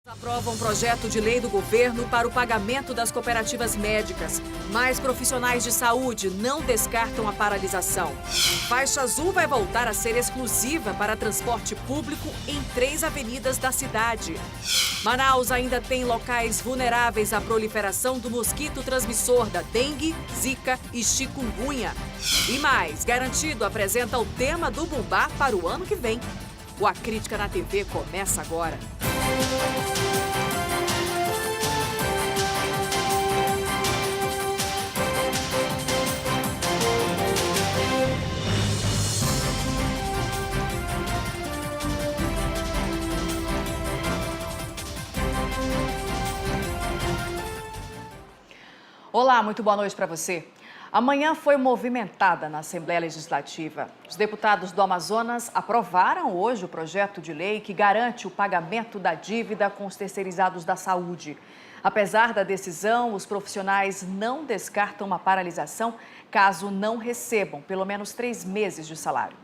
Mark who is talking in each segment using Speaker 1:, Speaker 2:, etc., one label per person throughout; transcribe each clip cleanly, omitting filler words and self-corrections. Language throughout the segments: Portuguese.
Speaker 1: Aprova um projeto de lei do governo para o pagamento das cooperativas médicas. Mais profissionais de saúde não descartam a paralisação. Faixa Azul vai voltar a ser exclusiva para transporte público em 3 avenidas da cidade. Manaus ainda tem locais vulneráveis à proliferação do mosquito transmissor da dengue, zika e chikungunya. E mais, Garantido apresenta o tema do Bumbá para o ano que vem. O A Crítica na TV começa agora.
Speaker 2: Olá, muito boa noite para você. Amanhã foi movimentada na Assembleia Legislativa. Os deputados do Amazonas aprovaram hoje o projeto de lei que garante o pagamento da dívida com os terceirizados da saúde. Apesar da decisão, os profissionais não descartam uma paralisação caso não recebam pelo menos 3 meses de salário.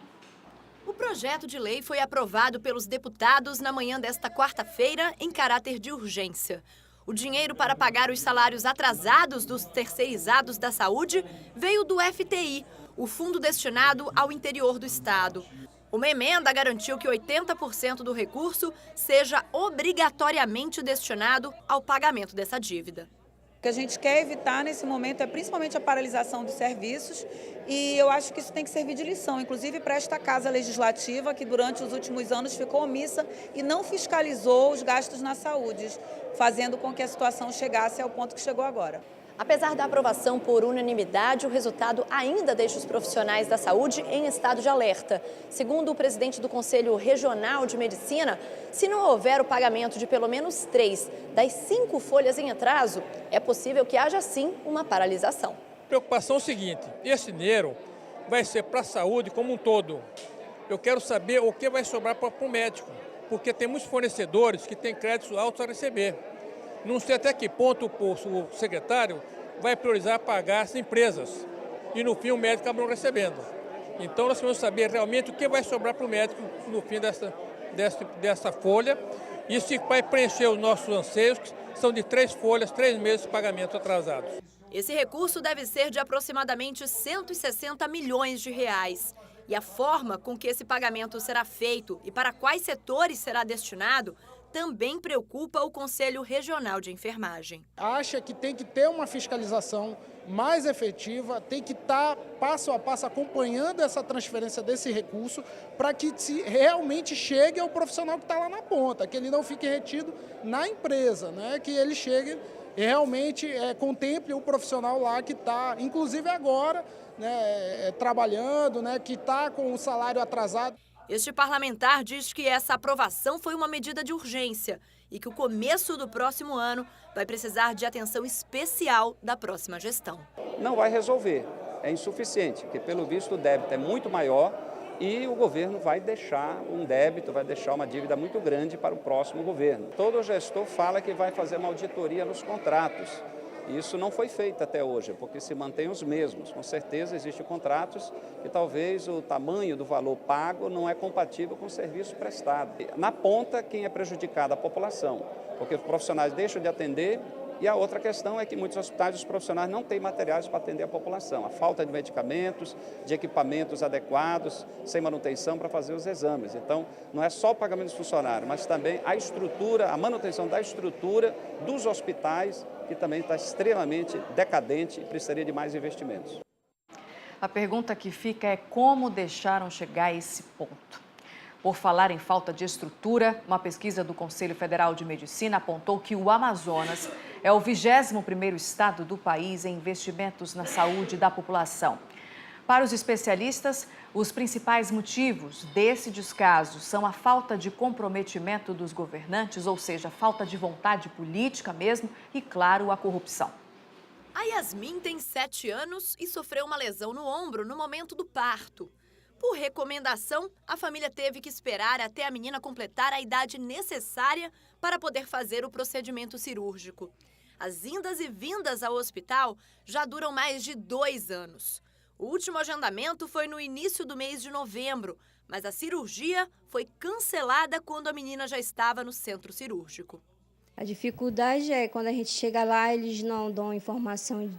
Speaker 3: O projeto de lei foi aprovado pelos deputados na manhã desta quarta-feira em caráter de urgência. O dinheiro para pagar os salários atrasados dos terceirizados da saúde veio do FTI, o fundo destinado ao interior do estado. Uma emenda garantiu que 80% do recurso seja obrigatoriamente destinado ao pagamento dessa dívida.
Speaker 4: O que a gente quer evitar nesse momento é principalmente a paralisação dos serviços e eu acho que isso tem que servir de lição, inclusive para esta Casa Legislativa que durante os últimos anos ficou omissa e não fiscalizou os gastos na saúde, fazendo com que a situação chegasse ao ponto que chegou agora.
Speaker 3: Apesar da aprovação por unanimidade, o resultado ainda deixa os profissionais da saúde em estado de alerta. Segundo o presidente do Conselho Regional de Medicina, se não houver o pagamento de pelo menos 3 das 5 folhas em atraso, é possível que haja sim uma paralisação.
Speaker 5: A preocupação é o seguinte, esse dinheiro vai ser para a saúde como um todo. Eu quero saber o que vai sobrar para o médico, porque tem muitos fornecedores que têm créditos altos a receber. Não sei até que ponto o secretário vai priorizar pagar as empresas e no fim o médico acaba não recebendo. Então nós queremos saber realmente o que vai sobrar para o médico no fim dessa folha e se vai preencher os nossos anseios, que são de 3 folhas, 3 meses de pagamento atrasados.
Speaker 3: Esse recurso deve ser de aproximadamente 160 milhões de reais. E a forma com que esse pagamento será feito e para quais setores será destinado também preocupa o Conselho Regional de Enfermagem.
Speaker 6: Acha que tem que ter uma fiscalização mais efetiva, tem que estar passo a passo acompanhando essa transferência desse recurso para que realmente chegue ao profissional que está lá na ponta, que ele não fique retido na empresa, né? Que ele chegue e realmente contemple o profissional lá que está, inclusive agora, né, trabalhando, né, que está com o salário atrasado.
Speaker 3: Este parlamentar diz que essa aprovação foi uma medida de urgência e que o começo do próximo ano vai precisar de atenção especial da próxima gestão.
Speaker 7: Não vai resolver, é insuficiente, porque pelo visto o débito é muito maior e o governo vai deixar um débito, vai deixar uma dívida muito grande para o próximo governo. Todo gestor fala que vai fazer uma auditoria nos contratos. Isso não foi feito até hoje, porque se mantém os mesmos. Com certeza existem contratos e talvez o tamanho do valor pago não é compatível com o serviço prestado. Na ponta, quem é prejudicado? A população, porque os profissionais deixam de atender e a outra questão é que muitos hospitais, os profissionais não têm materiais para atender a população. A falta de medicamentos, de equipamentos adequados, sem manutenção para fazer os exames. Então, não é só o pagamento dos funcionários, mas também a estrutura, a manutenção da estrutura dos hospitais, que também está extremamente decadente e precisaria de mais investimentos.
Speaker 2: A pergunta que fica é como deixaram chegar a esse ponto. Por falar em falta de estrutura, uma pesquisa do Conselho Federal de Medicina apontou que o Amazonas é o 21º estado do país em investimentos na saúde da população. Para os especialistas, os principais motivos desse descaso são a falta de comprometimento dos governantes, ou seja, a falta de vontade política mesmo e, claro, a corrupção.
Speaker 3: A Yasmin tem 7 anos e sofreu uma lesão no ombro no momento do parto. Por recomendação, a família teve que esperar até a menina completar a idade necessária para poder fazer o procedimento cirúrgico. As indas e vindas ao hospital já duram mais de 2 anos. O último agendamento foi no início do mês de novembro, mas a cirurgia foi cancelada quando a menina já estava no centro cirúrgico.
Speaker 8: A dificuldade é quando a gente chega lá, eles não dão informação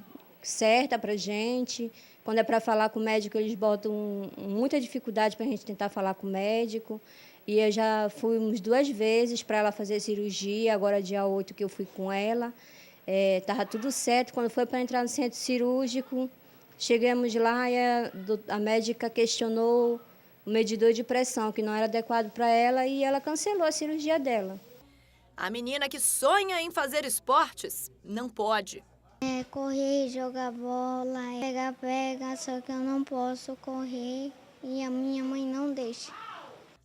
Speaker 8: certa para a gente. Quando é para falar com o médico, eles botam muita dificuldade para a gente tentar falar com o médico. E eu já fui umas 2 vezes para ela fazer cirurgia, agora dia 8 que eu fui com ela. Estava tudo certo. Quando foi para entrar no centro cirúrgico, chegamos lá e a médica questionou o medidor de pressão, que não era adequado para ela, e ela cancelou a cirurgia dela.
Speaker 3: A menina que sonha em fazer esportes não pode.
Speaker 9: Correr, jogar bola, pega, só que eu não posso correr e a minha mãe não deixa.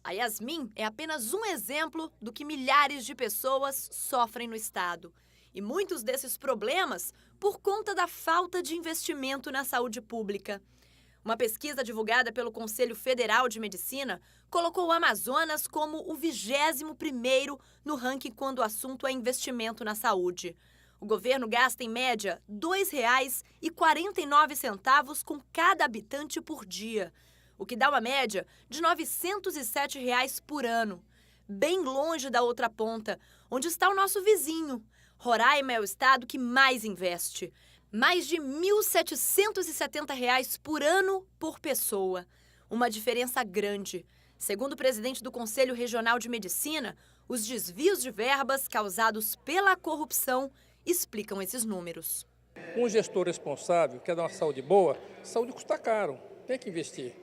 Speaker 3: A Yasmin é apenas um exemplo do que milhares de pessoas sofrem no estado. E muitos desses problemas por conta da falta de investimento na saúde pública. Uma pesquisa divulgada pelo Conselho Federal de Medicina colocou o Amazonas como o 21º no ranking quando o assunto é investimento na saúde. O governo gasta, em média, R$ 2,49 com cada habitante por dia, o que dá uma média de R$ 907 por ano. Bem longe da outra ponta, onde está o nosso vizinho. Roraima é o estado que mais investe. Mais de R$ 1.770 por ano por pessoa. Uma diferença grande. Segundo o presidente do Conselho Regional de Medicina, os desvios de verbas causados pela corrupção explicam esses números.
Speaker 5: Um gestor responsável, quer dar uma saúde boa, saúde custa caro, tem que investir.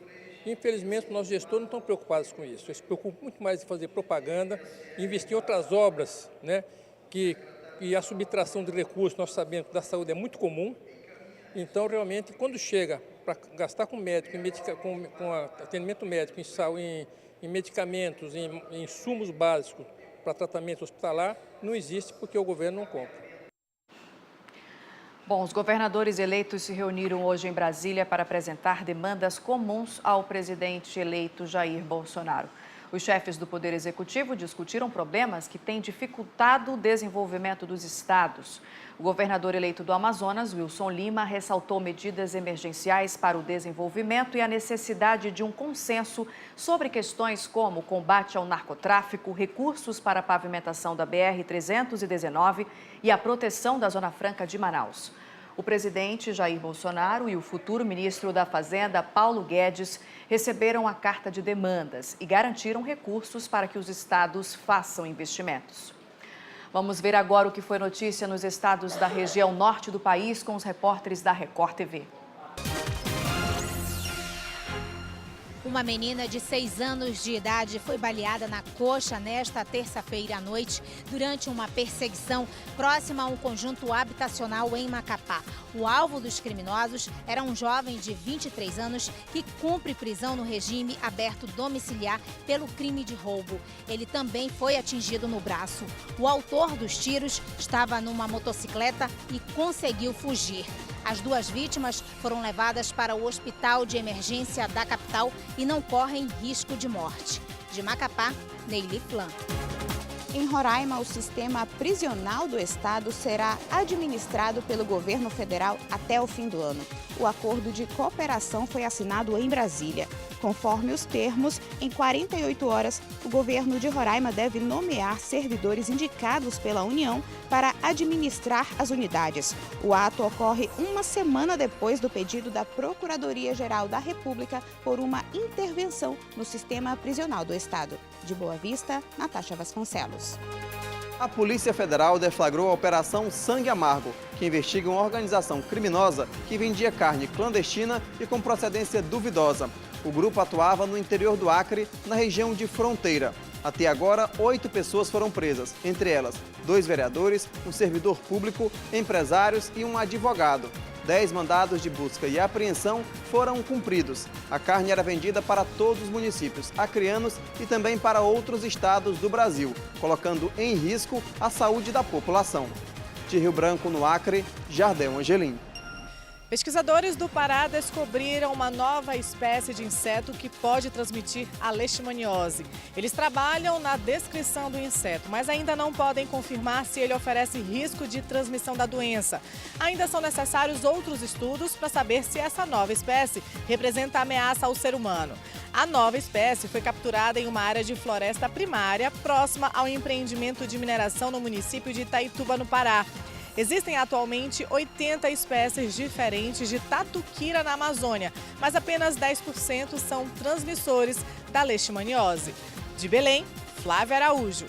Speaker 5: Infelizmente, nossos gestores não estão preocupados com isso. Eles se preocupam muito mais em fazer propaganda, investir em outras obras, né, e a subtração de recursos, nós sabemos que da saúde é muito comum. Então, realmente, quando chega para gastar com médico, com atendimento médico, em medicamentos, em insumos básicos para tratamento hospitalar, não existe porque o governo não compra.
Speaker 2: Bom, os governadores eleitos se reuniram hoje em Brasília para apresentar demandas comuns ao presidente eleito Jair Bolsonaro. Os chefes do Poder Executivo discutiram problemas que têm dificultado o desenvolvimento dos estados. O governador eleito do Amazonas, Wilson Lima, ressaltou medidas emergenciais para o desenvolvimento e a necessidade de um consenso sobre questões como o combate ao narcotráfico, recursos para a pavimentação da BR-319 e a proteção da Zona Franca de Manaus. O presidente Jair Bolsonaro e o futuro ministro da Fazenda, Paulo Guedes, receberam a carta de demandas e garantiram recursos para que os estados façam investimentos. Vamos ver agora o que foi notícia nos estados da região norte do país com os repórteres da Record TV.
Speaker 10: Uma menina de 6 anos de idade foi baleada na coxa nesta terça-feira à noite durante uma perseguição próxima a um conjunto habitacional em Macapá. O alvo dos criminosos era um jovem de 23 anos que cumpre prisão no regime aberto domiciliar pelo crime de roubo. Ele também foi atingido no braço. O autor dos tiros estava numa motocicleta e conseguiu fugir. As 2 vítimas foram levadas para o hospital de emergência da capital e não correm risco de morte. De Macapá, Neily Flan.
Speaker 11: Em Roraima, o sistema prisional do estado será administrado pelo governo federal até o fim do ano. O acordo de cooperação foi assinado em Brasília. Conforme os termos, em 48 horas, o governo de Roraima deve nomear servidores indicados pela União para administrar as unidades. O ato ocorre uma semana depois do pedido da Procuradoria-Geral da República por uma intervenção no sistema prisional do estado. De Boa Vista, Natasha Vasconcelos.
Speaker 12: A Polícia Federal deflagrou a Operação Sangue Amargo, que investiga uma organização criminosa que vendia carne clandestina e com procedência duvidosa. O grupo atuava no interior do Acre, na região de fronteira. Até agora, 8 pessoas foram presas, entre elas 2 vereadores, um servidor público, empresários e um advogado. 10 mandados de busca e apreensão foram cumpridos. A carne era vendida para todos os municípios acreanos e também para outros estados do Brasil, colocando em risco a saúde da população. De Rio Branco, no Acre, Jardel Angelim.
Speaker 13: Pesquisadores do Pará descobriram uma nova espécie de inseto que pode transmitir a leishmaniose. Eles trabalham na descrição do inseto, mas ainda não podem confirmar se ele oferece risco de transmissão da doença. Ainda são necessários outros estudos para saber se essa nova espécie representa ameaça ao ser humano. A nova espécie foi capturada em uma área de floresta primária próxima ao empreendimento de mineração no município de Itaituba, no Pará. Existem atualmente 80 espécies diferentes de tatuquira na Amazônia, mas apenas 10% são transmissores da leishmaniose. De Belém, Flávia Araújo.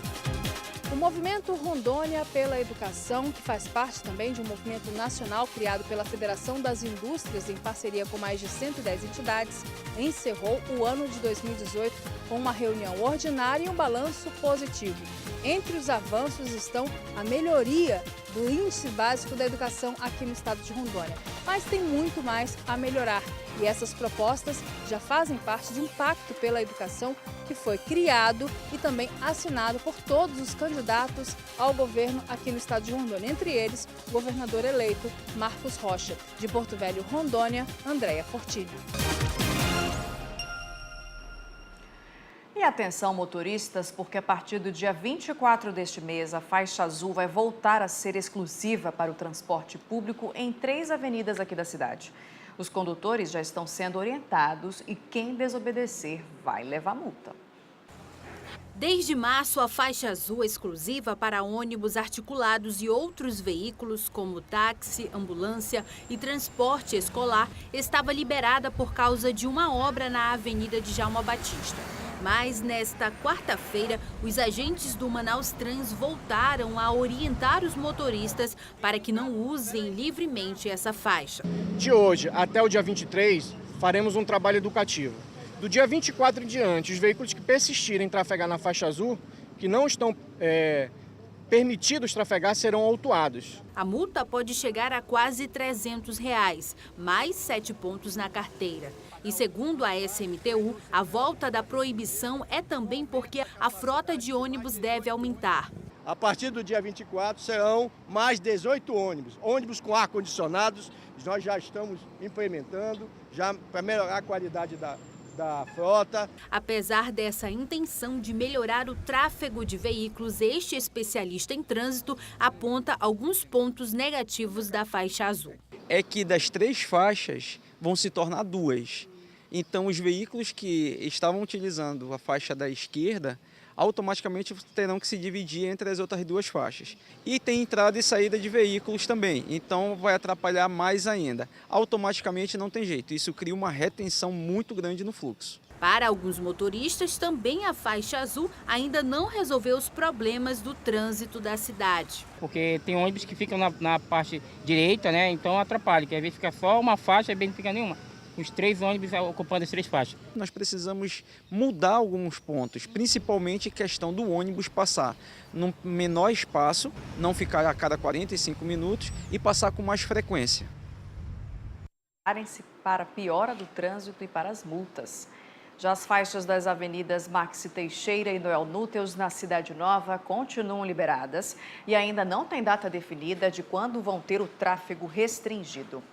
Speaker 2: O movimento Rondônia pela Educação, que faz parte também de um movimento nacional criado pela Federação das Indústrias em parceria com mais de 110 entidades, encerrou o ano de 2018 com uma reunião ordinária e um balanço positivo. Entre os avanços estão a melhoria do índice básico da educação aqui no estado de Rondônia. Mas tem muito mais a melhorar. E essas propostas já fazem parte de um pacto pela educação que foi criado e também assinado por todos os candidatos ao governo aqui no estado de Rondônia. Entre eles, o governador eleito Marcos Rocha. De Porto Velho, Rondônia, Andréia Fortilho. E atenção, motoristas, porque a partir do dia 24 deste mês, a faixa azul vai voltar a ser exclusiva para o transporte público em 3 avenidas aqui da cidade. Os condutores já estão sendo orientados e quem desobedecer vai levar multa.
Speaker 3: Desde março, a faixa azul exclusiva para ônibus articulados e outros veículos, como táxi, ambulância e transporte escolar, estava liberada por causa de uma obra na Avenida Djalma Batista. Mas, nesta quarta-feira, os agentes do Manaus Trans voltaram a orientar os motoristas para que não usem livremente essa faixa.
Speaker 14: De hoje até o dia 23, faremos um trabalho educativo. Do dia 24 em diante, os veículos que persistirem em trafegar na faixa azul, que não estão permitidos trafegar, serão autuados.
Speaker 3: A multa pode chegar a quase R$300, mais 7 pontos na carteira. E segundo a SMTU, a volta da proibição é também porque a frota de ônibus deve aumentar.
Speaker 15: A partir do dia 24 serão mais 18 ônibus com ar-condicionados. Nós já estamos implementando, já para melhorar a qualidade da frota.
Speaker 3: Apesar dessa intenção de melhorar o tráfego de veículos, este especialista em trânsito aponta alguns pontos negativos da faixa azul.
Speaker 16: É que das 3 faixas vão se tornar 2. Então, os veículos que estavam utilizando a faixa da esquerda automaticamente terão que se dividir entre as outras 2 faixas. E tem entrada e saída de veículos também, então vai atrapalhar mais ainda. Automaticamente não tem jeito, isso cria uma retenção muito grande no fluxo.
Speaker 3: Para alguns motoristas, também a faixa azul ainda não resolveu os problemas do trânsito da cidade.
Speaker 17: Porque tem ônibus que ficam na parte direita, né? Então atrapalha, que às vezes fica só uma faixa e às vezes não fica nenhuma. Os 3 ônibus ocupando as 3 faixas.
Speaker 16: Nós precisamos mudar alguns pontos, principalmente questão do ônibus passar num menor espaço, não ficar a cada 45 minutos e passar com mais frequência.
Speaker 2: Preparem-se para a piora do trânsito e para as multas. Já as faixas das avenidas Maxi Teixeira e Noel Núteus na Cidade Nova continuam liberadas e ainda não tem data definida de quando vão ter o tráfego restringido.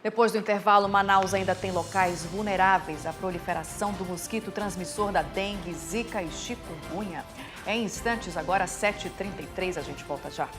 Speaker 2: Depois do intervalo, Manaus ainda tem locais vulneráveis à proliferação do mosquito transmissor da dengue, zika e chikungunya. Em instantes, agora 7h33, a gente volta já.